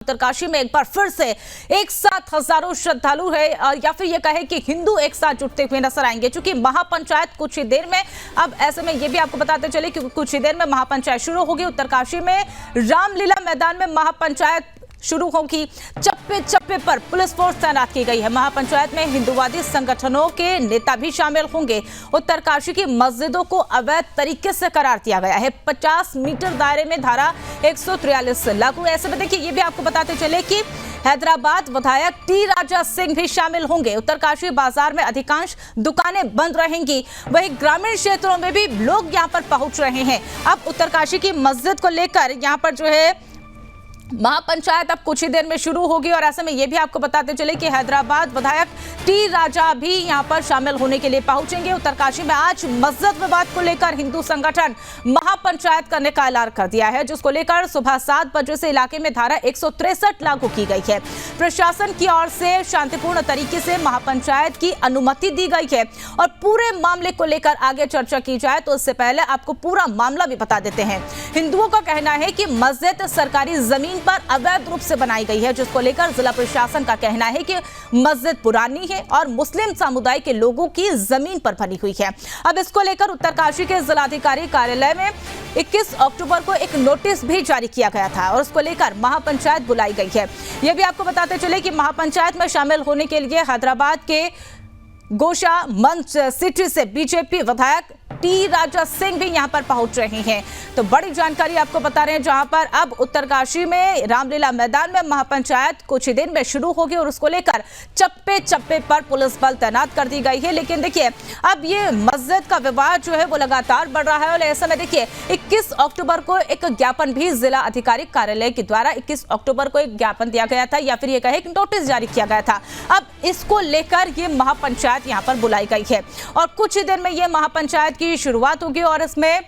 उत्तरकाशी में एक बार फिर से एक साथ हजारों श्रद्धालु है या फिर ये कहे कि हिंदू एक साथ जुटते हुए नजर आएंगे, क्योंकि महापंचायत कुछ ही देर में, अब ऐसे में ये भी आपको बताते चले कि कुछ ही देर में महापंचायत शुरू होगी। उत्तरकाशी में रामलीला मैदान में महापंचायत शुरू होगी। चप्पे चप्पे पर पुलिस फोर्स तैनात की गई है। महापंचायत में हिंदुवादी संगठनों के नेता भी शामिल होंगे। उत्तरकाशी की मस्जिदों को अवैध तरीके से करार दिया गया है। 50 मीटर दायरे में धारा 143 लागू। ऐसे में देखिए ये भी आपको बताते चले कि हैदराबाद विधायक टी राजा सिंह भी शामिल होंगे। उत्तरकाशी बाजार में अधिकांश दुकानें बंद रहेंगी, वहीं ग्रामीण क्षेत्रों में भी लोग यहां पर पहुंच रहे हैं। अब उत्तरकाशी की मस्जिद को लेकर यहां पर जो है महापंचायत अब कुछ ही देर में शुरू होगी। और ऐसे में यह भी आपको बताते चले कि हैदराबाद विधायक टी राजा भी यहां पर शामिल होने के लिए पहुंचेंगे। उत्तरकाशी में आज मस्जिद विवाद को लेकर हिंदू संगठन महापंचायत करने का ऐलान कर दिया है, जिसको लेकर सुबह 7 बजे से इलाके में धारा 163 लागू की गई है। प्रशासन की ओर से शांतिपूर्ण तरीके से महापंचायत की अनुमति दी गई है। और पूरे मामले को लेकर आगे चर्चा की जाए तो उससे पहले आपको पूरा मामला भी बता देते हैं। हिंदुओं का कहना है कि मस्जिद सरकारी जमीन पर अवैध रूप से बनाई गई है, जिसको लेकर जिला प्रशासन का कहना है कि मस्जिद पुरानी है और मुस्लिम समुदाय के लोगों की जमीन पर बनी हुई है। अब इसको लेकर उत्तरकाशी के जिलाधिकारी कार्यालय में 21 अक्टूबर को एक नोटिस भी जारी किया गया था और उसको लेकर महापंचायत बुलाई गई है। यह भी आपको बताते चले कि महापंचायत में शामिल होने के लिए हैदराबाद के गोशा मंच सिटी से बीजेपी विधायक टी राजा सिंह भी यहां पर पहुंच रहे हैं। तो बड़ी जानकारी आपको बता रहे हैं, जहां पर अब उत्तरकाशी में रामलीला मैदान में महापंचायत कुछ ही दिन में शुरू होगी और उसको लेकर चप्पे चप्पे पर पुलिस बल तैनात कर दी गई है। लेकिन देखिए अब ये मस्जिद का विवाद जो है वो लगातार बढ़ रहा है और ऐसे में देखिए 21 अक्टूबर को एक ज्ञापन भी जिला अधिकारी कार्यालय के द्वारा 21 अक्टूबर को एक ज्ञापन दिया गया था या फिर ये कहे कि नोटिस जारी किया गया था। अब इसको लेकर ये महापंचायत यहाँ पर बुलाई गई है और कुछ ही देर में ये महापंचायत की शुरुआत होगी और इसमें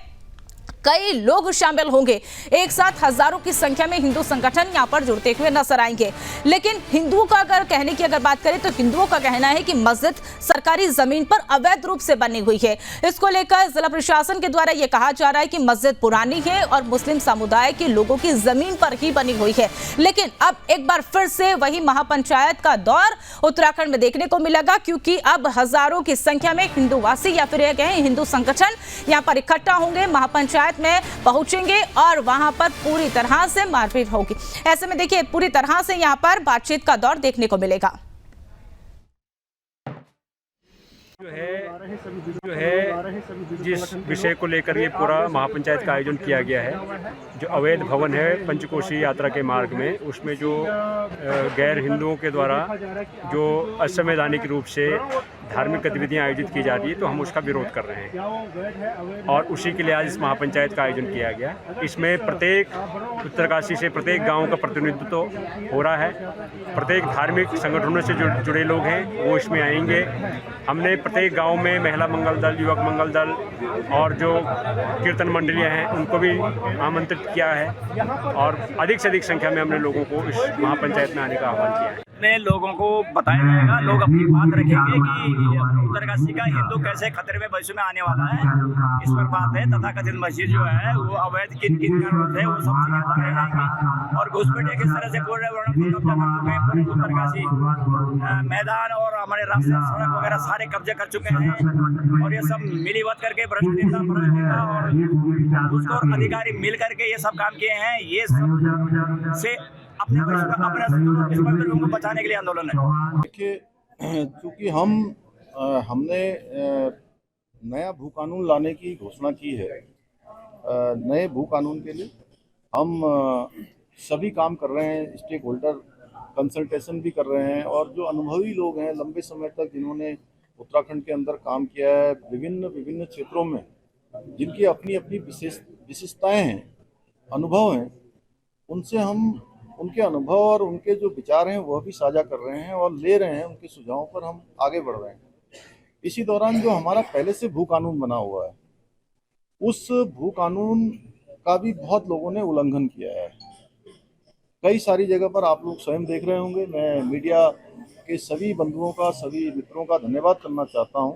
कई लोग शामिल होंगे। एक साथ हजारों की संख्या में हिंदू संगठन यहां पर जुड़ते हुए नजर आएंगे। लेकिन हिंदुओं का कहने की बात करें तो हिंदुओं का कहना है कि मस्जिद सरकारी जमीन पर अवैध रूप से बनी हुई है। इसको लेकर जिला प्रशासन के द्वारा यह कहा जा रहा है कि मस्जिद पुरानी है और मुस्लिम समुदाय के लोगों की जमीन पर ही बनी हुई है। लेकिन अब एक बार फिर से वही महापंचायत का दौर उत्तराखंड में देखने को मिलेगा, क्योंकि अब हजारों की संख्या में हिंदूवासी या फिर कहें हिंदू संगठन यहां पर इकट्ठा होंगे, महापंचायत में पहुंचेंगे और वहां पर पूरी तरह से मारपीट होगी। ऐसे में देखिए पूरी तरह से यहां पर बातचीत का दौर देखने को मिलेगा। जो है जिस विषय को लेकर ये पूरा महापंचायत का आयोजन किया गया है, जो अवैध भवन है पंचकोशी यात्रा के मार्ग में, उसमें जो गैर हिंदुओं के द्वारा जो असंवैधानिक रूप से धार्मिक गतिविधियां आयोजित की जा रही है, तो हम उसका विरोध कर रहे हैं और उसी के लिए आज इस महापंचायत का आयोजन किया गया। इसमें प्रत्येक उत्तरकाशी से प्रत्येक गांव का प्रतिनिधित्व हो रहा है। प्रत्येक धार्मिक संगठनों से जुड़े लोग हैं वो इसमें आएंगे। हमने प्रत्येक गांव में महिला मंगल दल, युवक मंगल दल और जो कीर्तन मंडलियां हैं उनको भी आमंत्रित किया है और अधिक से अधिक संख्या में हमने लोगों को इस महापंचायत में आने का आह्वान किया है। लोगों को बताया जाएगा, लोग अपनी बात रखेंगे कि उत्तरकाशी का हिंदू कैसे खतरे में भविष्य में आने वाला है, इस पर बात है। तथा कथित मस्जिद जो है वो अवैध किन है वो सब चीजें बताई जाएंगी और घुसपैठिए किस तरह से पूरे कब्जा कर चुके हैं। पूरे उत्तरकाशी मैदान और हमारे रास्ते सड़क वगैरह सारे कब्जे कर चुके हैं और ये सब मिलीवत करके भ्रष्ट नेता और घूसखोर अधिकारी मिल करके ये सब काम किए हैं। ये सब से अपने को बचाने के लिए आंदोलन है। देखिए, क्योंकि हमने नया भू कानून लाने की घोषणा की है, नए भू कानून के लिए हम सभी काम कर रहे हैं, स्टेक होल्डर कंसल्टेशन भी कर रहे हैं और जो अनुभवी लोग हैं लंबे समय तक जिन्होंने उत्तराखंड के अंदर काम किया है विभिन्न क्षेत्रों में, जिनकी अपनी अपनी विशेषताएं हैं, अनुभव हैं, उनसे हम उनके अनुभव और उनके जो विचार हैं वह भी साझा कर रहे हैं और ले रहे हैं। उनके सुझावों पर हम आगे बढ़ रहे हैं। इसी दौरान जो हमारा पहले से भू कानून बना हुआ है, उस भू कानून का भी बहुत लोगों ने उल्लंघन किया है। कई सारी जगह पर आप लोग स्वयं देख रहे होंगे। मैं मीडिया के सभी बंधुओं का, सभी मित्रों का धन्यवाद करना चाहता हूं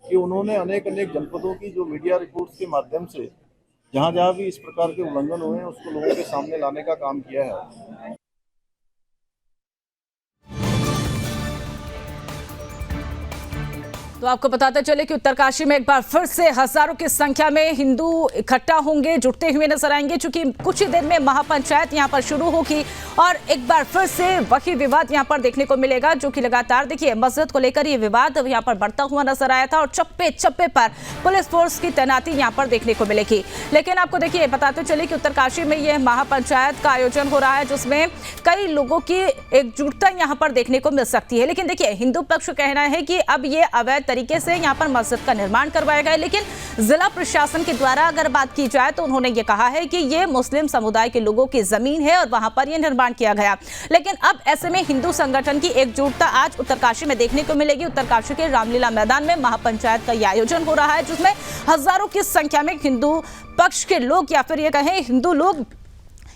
कि उन्होंने अनेक जनपदों की जो मीडिया रिपोर्ट्स के माध्यम से जहाँ भी इस प्रकार के उल्लंघन हुए हैं उसको लोगों के सामने लाने का काम किया है। तो आपको बताते चले कि उत्तरकाशी में एक बार फिर से हजारों की संख्या में हिंदू इकट्ठा होंगे, जुटते हुए नजर आएंगे, क्योंकि कुछ ही देर में महापंचायत यहां पर शुरू होगी और एक बार फिर से वही विवाद यहां पर देखने को मिलेगा, जो कि लगातार देखिए मस्जिद को लेकर ये विवाद यहां पर बढ़ता हुआ नजर आया था और चप्पे चप्पे पर पुलिस फोर्स की तैनाती यहां पर देखने को मिलेगी। लेकिन आपको देखिए बताते चले कि उत्तरकाशी में यह महापंचायत का आयोजन हो रहा है, जिसमें कई लोगों की एकजुटता यहां पर देखने को मिल सकती है। लेकिन देखिए हिंदू पक्ष कहना है कि अब ये अवैध तरीके से यहां पर मस्जिद का निर्माण करवाया गया है, लेकिन जिला प्रशासन के द्वारा अगर बात की जाए तो उन्होंने ये कहा है कि ये मुस्लिम समुदाय के लोगों की जमीन है और वहां पर यह निर्माण किया गया। लेकिन अब ऐसे में हिंदू संगठन की एकजुटता आज उत्तरकाशी में देखने को मिलेगी। उत्तरकाशी के रामलीला मैदान में महापंचायत का यह आयोजन हो रहा है, जिसमें हजारों की संख्या में हिंदू पक्ष के लोग या फिर ये कहें हिंदू लोग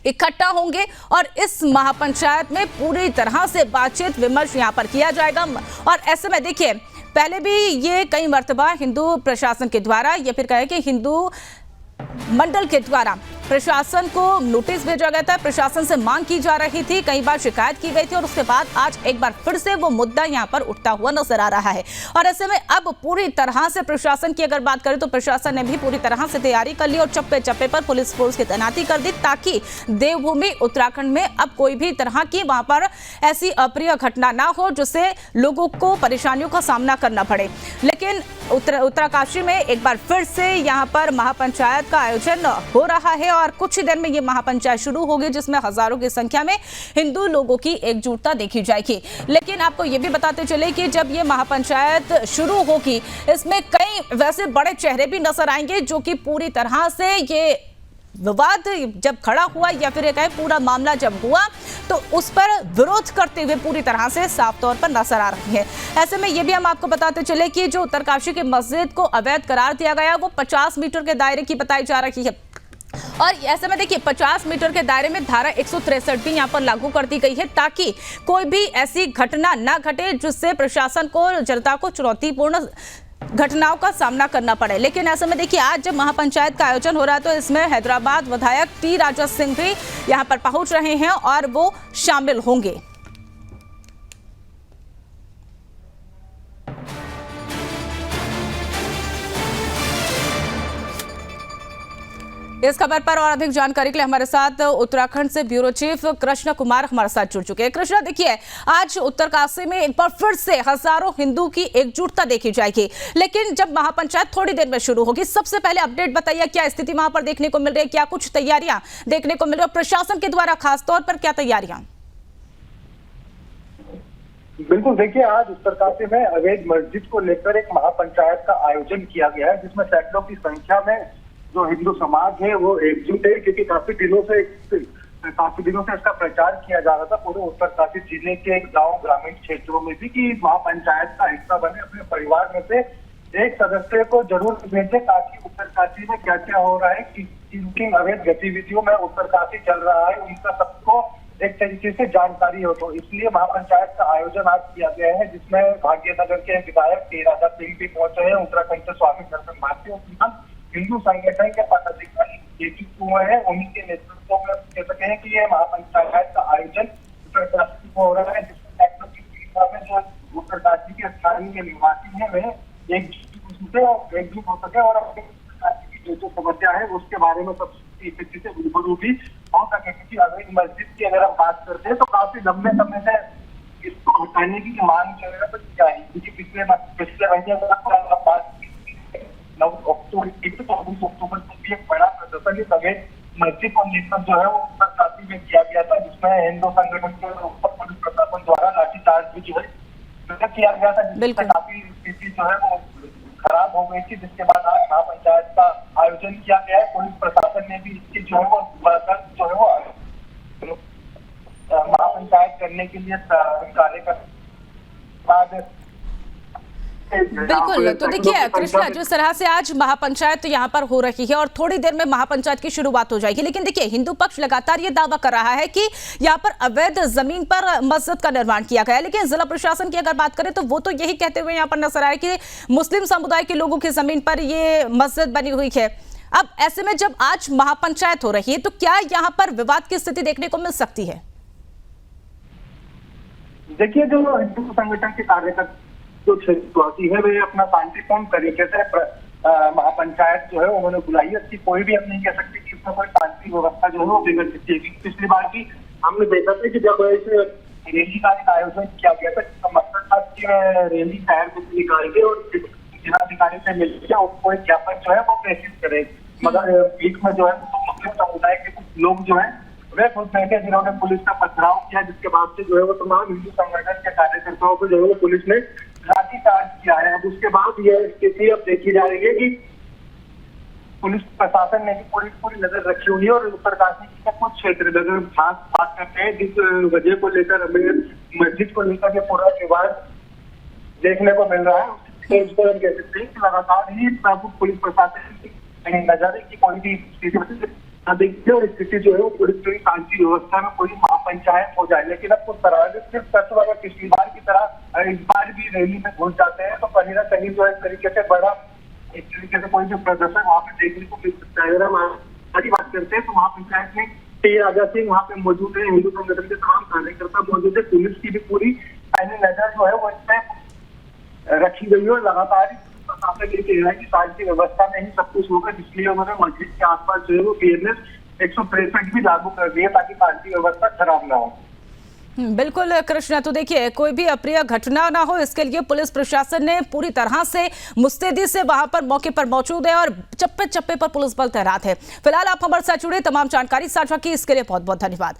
इकट्ठा होंगे और इस महापंचायत में पूरी तरह से बातचीत विमर्श यहां पर किया जाएगा। और ऐसे में देखिए पहले भी ये कई मर्तबा हिंदू प्रशासन के द्वारा या फिर कहें कि हिंदू मंडल के द्वारा प्रशासन को नोटिस भेजा गया था, प्रशासन से मांग की जा रही थी, कई बार शिकायत की गई थी और उसके बाद आज एक बार फिर से वो मुद्दा यहां पर उठता हुआ नजर आ रहा है। और ऐसे में अब पूरी तरह से प्रशासन की अगर बात करें तो प्रशासन ने भी पूरी तरह से तैयारी कर ली और चप्पे चप्पे पर पुलिस फोर्स की तैनाती कर दी, ताकि देवभूमि उत्तराखंड में अब कोई भी तरह की वहां पर ऐसी अप्रिय घटना ना हो जिससे लोगों को परेशानियों का सामना करना पड़े। लेकिन उत्तरकाशी में एक बार फिर से यहाँ पर महापंचायत का आयोजन हो रहा है और कुछ ही देर में ये महापंचायत शुरू होगी, जिसमें हजारों की संख्या में हिंदू लोगों की एकजुटता देखी जाएगी। लेकिन आपको ये भी बताते चले कि जब ये महापंचायत शुरू होगी इसमें कई वैसे बड़े चेहरे भी नजर आएंगे, जो कि पूरी तरह से ये विवाद जब खड़ा हुआ या फिर कहें पूरा मामला जब हुआ तो उस पर विरोध करते हुए पूरी तरह से साफ तौर पर नजर आ रही है। ऐसे में ये भी हम आपको बताते चले कि जो उत्तरकाशी की मस्जिद को अवैध करार दिया गया वो 50 मीटर के दायरे की बताई जा रही है और ऐसे में देखिए 50 मीटर के दायरे में धारा 163 भी यहाँ पर लागू कर दी गई है, ताकि कोई भी ऐसी घटना ना घटे जिससे प्रशासन को जनता को चुनौतीपूर्ण घटनाओं का सामना करना पड़े। लेकिन ऐसे में देखिए आज जब महापंचायत का आयोजन हो रहा है तो इसमें हैदराबाद विधायक टी राजा सिंह भी यहां पर पहुंच रहे हैं और वो शामिल होंगे। इस खबर पर और अधिक जानकारी के लिए हमारे साथ उत्तराखंड से ब्यूरो चीफ कृष्ण कुमार हमारे साथ जुड़ चुके हैं। कृष्णा, देखिए आज उत्तरकाशी में एक बार फिर से हजारों हिंदू की एकजुटता देखी जाएगी, लेकिन जब महापंचायत थोड़ी देर में शुरू होगी, सबसे पहले अपडेट बताइए, क्या स्थिति वहां पर देखने को मिल रही है, क्या कुछ तैयारियां देखने को मिल रही है, प्रशासन के द्वारा खासतौर पर क्या तैयारियां? बिल्कुल, देखिए आज उत्तरकाशी में अवैध मस्जिद को लेकर एक महापंचायत का आयोजन किया गया है, जिसमें सैकड़ों की संख्या में जो हिंदू समाज है वो एकजुट है, क्योंकि काफी दिनों से इसका प्रचार किया जा रहा था पूरे उत्तरकाशी जिले के गांव ग्रामीण क्षेत्रों में भी कि महापंचायत का हिस्सा बने, अपने परिवार में से एक सदस्य को जरूर भेजे, ताकि उत्तरकाशी में क्या क्या हो रहा है, किन किन अवैध गतिविधियों में उत्तरकाशी चल रहा है, उनका सबको एक तरीके से जानकारी हो। तो इसलिए महापंचायत का आयोजन आज किया गया है, जिसमें भाग्यनगर के विधायक टी राजा सिंह भी पहुंचे हैं, उत्तराखंड से स्वामी दर्शन भारती और हिंदू संगठन के पदाधिकारी एकजुट हुए हैं, उन्हीं के नेतृत्व में कह सके हैं कि ये महापंचायत का आयोजन उत्तरकाशी में हो रहा है, जिसमें जो उत्तरकाशी के स्थानीय निवासी हैं वे एकजुट हो सके और अपनी जो समस्या है उसके बारे में सबसे स्थिति से रूबरू भी हो सके। क्योंकि अवैध मस्जिद की अगर हम बात करते हैं तो काफी लंबे समय से इसको हटाने की मांग जो है क्या है, क्योंकि पिछले महीने बात 9 अक्टूबर 24 अक्टूबर को भी एक बड़ा प्रदर्शन इस अवैध मस्जिद को लेकर जो है वो उत्तरकाशी में किया गया था, जिसमें हिंदू संगठन के ऊपर पुलिस प्रशासन द्वारा लाठीचार्ज भी जो है किया गया था, जिससे काफी स्थिति जो है वो खराब हो गई थी, जिसके बाद आज महापंचायत का आयोजन किया गया है। पुलिस प्रशासन ने भी इसकी जो है वो महापंचायत करने के लिए कार्य कर बिल्कुल। तो देखिए कृष्णा, जिस तरह से आज महापंचायत तो यहाँ पर हो रही है और थोड़ी देर में महापंचायत की शुरुआत हो जाएगी, लेकिन देखिए हिंदू पक्ष लगातार ये दावा कर रहा है कि यहाँ पर अवैध जमीन पर मस्जिद का निर्माण किया गया है, लेकिन जिला प्रशासन की अगर बात करें तो वो तो यही कहते हुए यहाँ पर नजर आए कि मुस्लिम समुदाय के लोगों की जमीन पर ये मस्जिद बनी हुई है। अब ऐसे में जब आज महापंचायत हो रही है तो क्या यहाँ पर विवाद की स्थिति देखने को मिल सकती है? देखिए जो हिंदू संगठन के कार्यकर्ता जो क्षेत्रवासी है वे अपना शांतिपूर्ण तरीके से महापंचायत जो है उन्होंने बुलाई है। इसकी कोई भी हम नहीं कह सकते कि इसमें कोई शांति व्यवस्था जो है वो बिगड़ सकती है। पिछली बार भी हमने देखा था कि जब इस रैली का आयोजन किया गया था, जिसका मकसद था कि रैली शहर में निकाल के और जिलाधिकारी से मिलकर उसको एक ज्ञापन जो है वो प्रेषित करे, मगर बीच में जो है मुस्लिम समुदाय के कुछ लोग जो है वे खुद बैठे जिन्होंने पुलिस का पथराव किया, जिसके बाद से जो है वो तमाम हिंदू संगठन के कार्यकर्ताओं को जो है वो पुलिस ने लाठीचार्ज किया है। अब उसके बाद यह स्थिति अब देखी जा रही है कि पुलिस प्रशासन ने भी पूरी नजर रखी हुई है और उत्तरकाशी के कुछ क्षेत्र अगर खास बात करते हैं जिस वजह को लेकर हमें मस्जिद को लेकर के पूरा विवाद देखने को मिल रहा है, उसको हम कह सकते हैं कि लगातार ही पुलिस प्रशासन की नजर है कि कोई भी स्थिति देखिए और स्थिति जो है वो पूरी शांति व्यवस्था में कोई महापंचायत हो जाए। लेकिन अब कुछ तरह से सिर्फ तत्व अगर पिछली बार की तरह इस बार भी रैली में घुस जाते हैं तो कहीं ना कहीं जो है इस तरीके से बड़ा एक तरीके से कोई भी प्रदर्शन वहाँ पे देखने को मिल सकता है। अगर हम आज बात करते हैं तो महापंचायत में टी राजा सिंह वहाँ पे मौजूद है, हिंदू संगठन के तमाम कार्यकर्ता मौजूद है, पुलिस की भी पूरी पैनी नजर जो है वो इसमें रखी गई है और लगातार प्रशासन ये कह रहा है कि शांति व्यवस्था में ही सब कुछ होगा, इसलिए उन्होंने मस्जिद के आसपास जो है वो BNS 163 भी लागू कर दिया ताकि शांति व्यवस्था खराब ना हो। बिल्कुल कृष्णा, तो देखिए कोई भी अप्रिय घटना ना हो इसके लिए पुलिस प्रशासन ने पूरी तरह से मुस्तैदी से वहां पर मौके पर मौजूद है और चप्पे चप्पे पर पुलिस बल तैनात है। फिलहाल आप हमारे साथ जुड़े, तमाम जानकारी साझा की इसके लिए बहुत बहुत धन्यवाद।